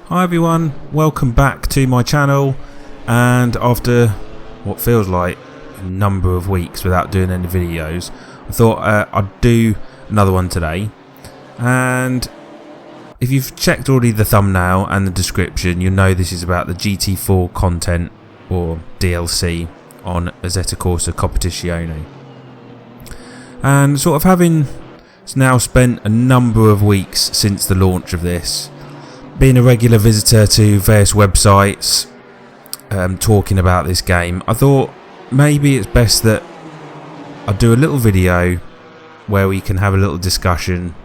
Hi everyone, welcome back to my channel, and after what feels like a number of weeks without doing any videos, I thought I'd do another one today. And if you've checked already the thumbnail and the description, you'll know this is about the GT4 content or DLC on Assetto Corsa Competizione. And sort of having now spent a number of weeks since the launch of this, being a regular visitor to various websites talking about this game, I thought maybe it's best that I do a little video where we can have a little discussion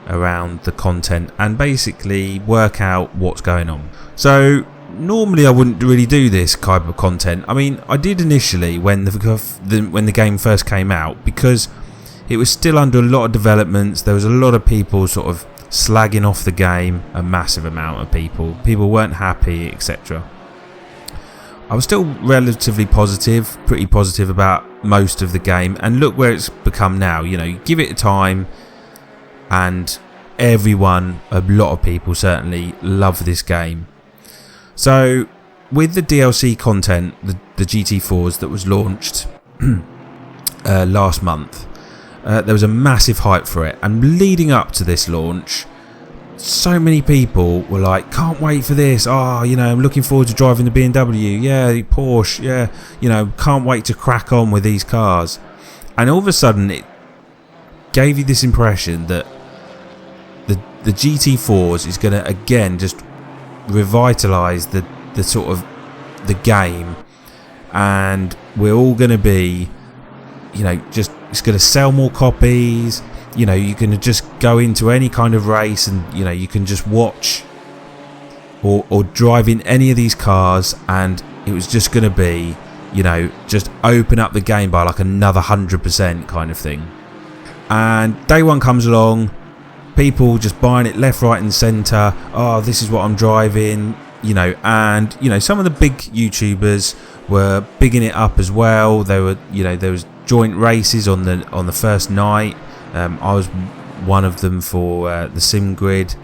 around the content and basically work out what's going on. So normally I wouldn't really do this type of content. I mean, I did initially when the game first came out, because it was still under a lot of developments. There was a lot of people sort of slagging off the game, a massive amount of people weren't happy, etc. I was still relatively positive, pretty positive about most of the game, and look where it's become now. You know, you give it time and everyone, a lot of people certainly, love this game. So with the DLC content, the GT4s that was launched last month, there was a massive hype for it, and leading up to this launch, so many people were like, can't wait for this, I'm looking forward to driving the BMW, yeah, Porsche, yeah, can't wait to crack on with these cars. And all of a sudden it gave you this impression that the GT4s is going to again just revitalise the sort of the game, and we're all going to be, just, it's going to sell more copies. You can just go into any kind of race and you can just watch or drive in any of these cars, and it was just going to be just open up the game by like another 100% kind of thing. And day one comes along, people just buying it left, right and centre. Oh, this is what I'm driving, and some of the big YouTubers were bigging it up as well. There was joint races on the first night. I was one of them for the Sim Grid,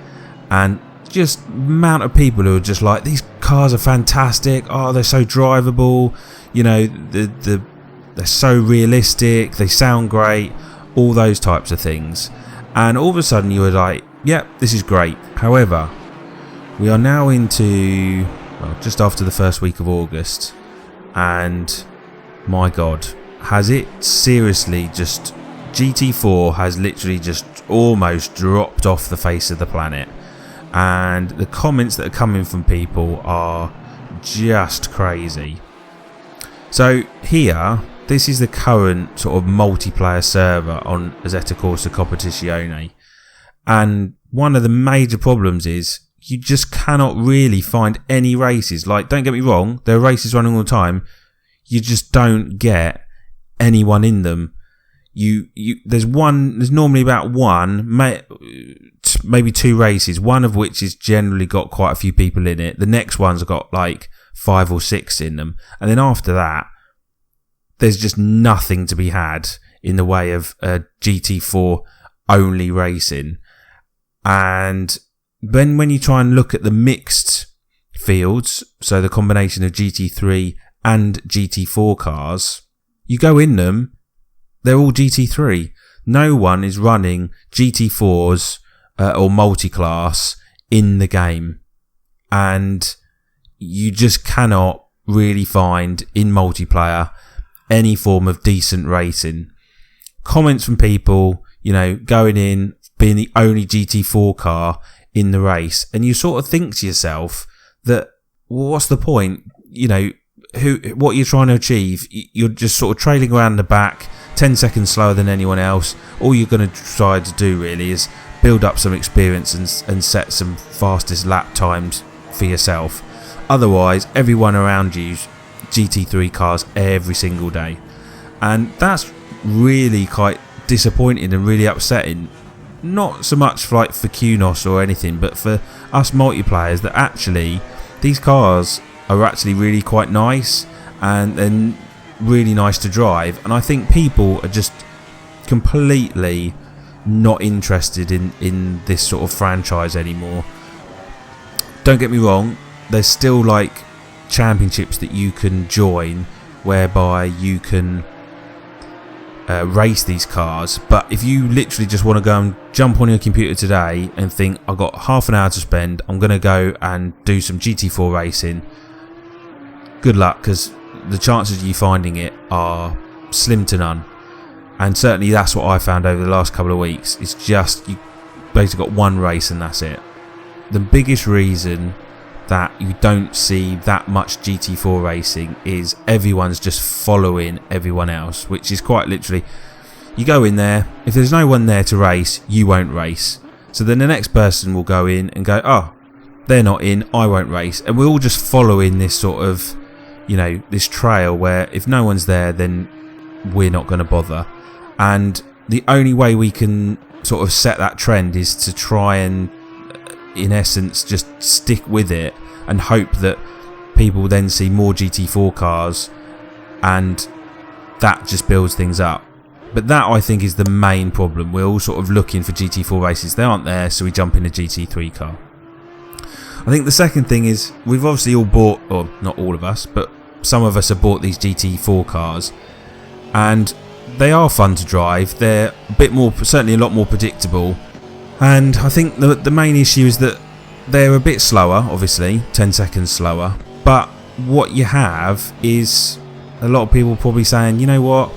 and just amount of people who are just like, these cars are fantastic. Oh, they're so drivable. They're so realistic. They sound great. All those types of things. And all of a sudden you were like, yep, this is great. However, we are now into just after the first week of August, and my God, has it seriously just, GT4 has literally just almost dropped off the face of the planet, and the comments that are coming from people are just crazy. So here, this is the current sort of multiplayer server on Assetto Corsa Competizione, and one of the major problems is you just cannot really find any races. Like, don't get me wrong, there are races running all the time, you just don't get anyone in them. There's normally about one, maybe two races, one of which has generally got quite a few people in it. The next one's got like 5 or 6 in them, and then after that there's just nothing to be had in the way of GT4 only racing. And then when you try and look at the mixed fields, so the combination of GT3 and GT4 cars, you go in them, they're all GT3. No one is running GT4s or multi-class in the game, and you just cannot really find in multiplayer any form of decent racing. Comments from people, going in, being the only GT4 car in the race, and you sort of think to yourself that, well, what's the point? What you're trying to achieve, you're just sort of trailing around the back, 10 seconds slower than anyone else. All you're going to try to do really is build up some experience and set some fastest lap times for yourself. Otherwise, everyone around you GT3 cars every single day, and that's really quite disappointing and really upsetting. Not so much for Kunos or anything, but for us multiplayers, that actually these cars are actually really quite nice and then really nice to drive, and I think people are just completely not interested in this sort of franchise anymore. don't get me wrong, there's still like championships that you can join whereby you can race these cars. But if you literally just want to go and jump on your computer today and think, I've got half an hour to spend, I'm going to go and do some GT4 racing, good luck, because the chances of you finding it are slim to none. And certainly that's what I found over the last couple of weeks. It's just, you basically got one race and that's it. The biggest reason that you don't see that much GT4 racing is everyone's just following everyone else, which is quite literally, you go in there, if there's no one there to race, you won't race. So then the next person will go in and go, oh, they're not in, I won't race. And we're all just following this sort of, you know, this trail where if no one's there, then we're not going to bother. And the only way we can sort of set that trend is to try and, in essence, just stick with it and hope that people then see more GT4 cars and that just builds things up. But that, I think, is the main problem. We're all sort of looking for GT4 races. They aren't there, so we jump in a GT3 car. I think the second thing is we've obviously all bought, or not all of us, but some of us have bought these GT4 cars, and they are fun to drive. They're a bit more, certainly a lot more predictable. And I think the main issue is that they're a bit slower, obviously, 10 seconds slower. But what you have is a lot of people probably saying, you know what,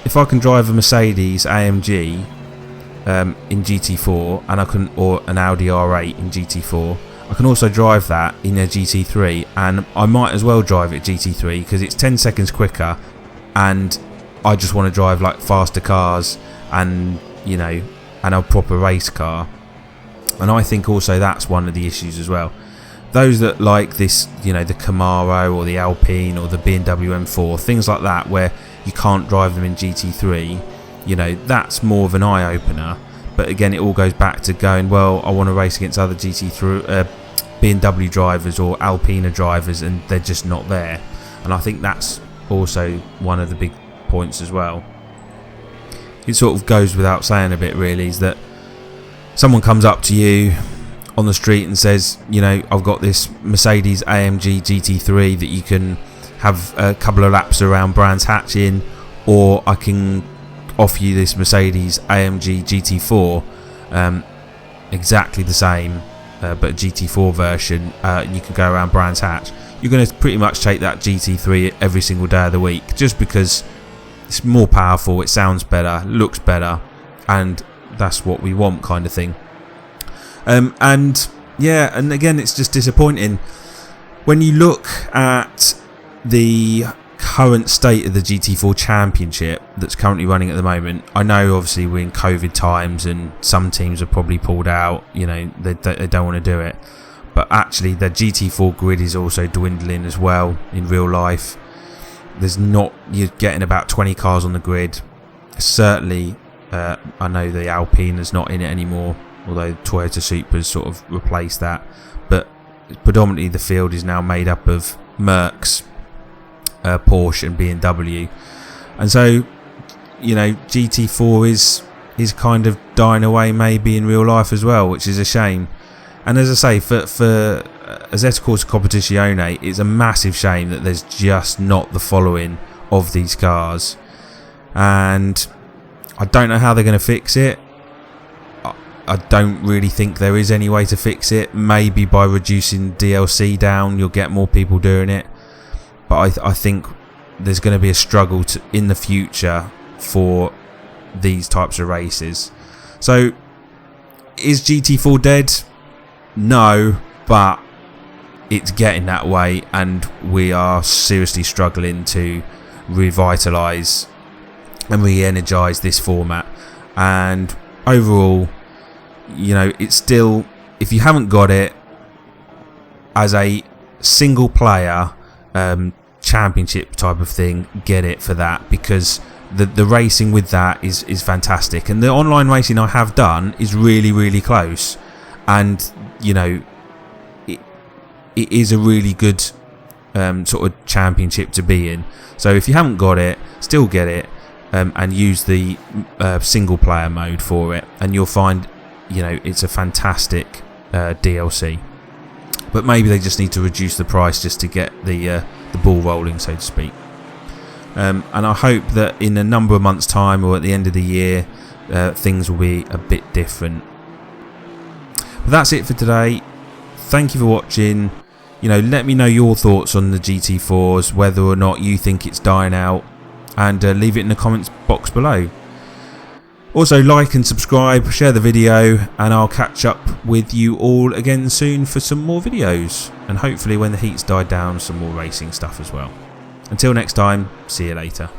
if I can drive a Mercedes AMG in GT4 and I can, or an Audi R8 in GT4, I can also drive that in a GT3, and I might as well drive it GT3 because it's 10 seconds quicker, and I just want to drive like faster cars and, you know, and a proper race car. And I think also that's one of the issues as well. Those that like this, you know, the Camaro or the Alpine or the BMW M4, things like that, where you can't drive them in GT3, you know, that's more of an eye-opener. But again, it all goes back to going, well, I want to race against other BMW drivers or Alpina drivers, and they're just not there. And I think that's also one of the big points as well. It sort of goes without saying a bit, really, is that someone comes up to you on the street and says, you know, I've got this Mercedes AMG GT3 that you can have a couple of laps around Brands Hatch in, or I can offer you this Mercedes AMG GT4, exactly the same, but a GT4 version. You can go around Brands Hatch. You're going to pretty much take that GT3 every single day of the week, just because it's more powerful, it sounds better, looks better, and that's what we want, kind of thing. And yeah, and again, it's just disappointing when you look at the current state of the GT4 Championship that's currently running at the moment. I know obviously we're in COVID times and some teams have probably pulled out, you know, they don't want to do it, but actually the GT4 grid is also dwindling as well in real life. There's not, you're getting about 20 cars on the grid. Certainly I know the Alpine is not in it anymore, although Toyota Supra's sort of replaced that, but predominantly the field is now made up of Mercs, Porsche and BMW. And so, you know, GT4 is kind of dying away maybe in real life as well, which is a shame. And as I say, for Assetto Corsa Competizione, it's a massive shame that there's just not the following of these cars, and I don't know how they're going to fix it. I don't really think there is any way to fix it. Maybe by reducing DLC down, you'll get more people doing it, but I think there's going to be a struggle in the future for these types of races. So, is GT4 dead? No, but it's getting that way, and we are seriously struggling to revitalise and re-energise this format. And overall, you know, it's still, if you haven't got it as a single player championship type of thing, get it for that, because the racing with that is fantastic, and the online racing I have done is really, really close, and you know, it is a really good sort of championship to be in. So if you haven't got it, still get it, and use the single player mode for it, and you'll find, you know, it's a fantastic DLC. but maybe they just need to reduce the price just to get the ball rolling, so to speak. And I hope that in a number of months' time or at the end of the year, things will be a bit different. But that's it for today. Thank you for watching. Let me know your thoughts on the GT4s, whether or not you think it's dying out, and leave it in the comments box below. Also, like and subscribe, share the video, and I'll catch up with you all again soon for some more videos, and hopefully when the heat's died down, some more racing stuff as well. Until next time, see you later.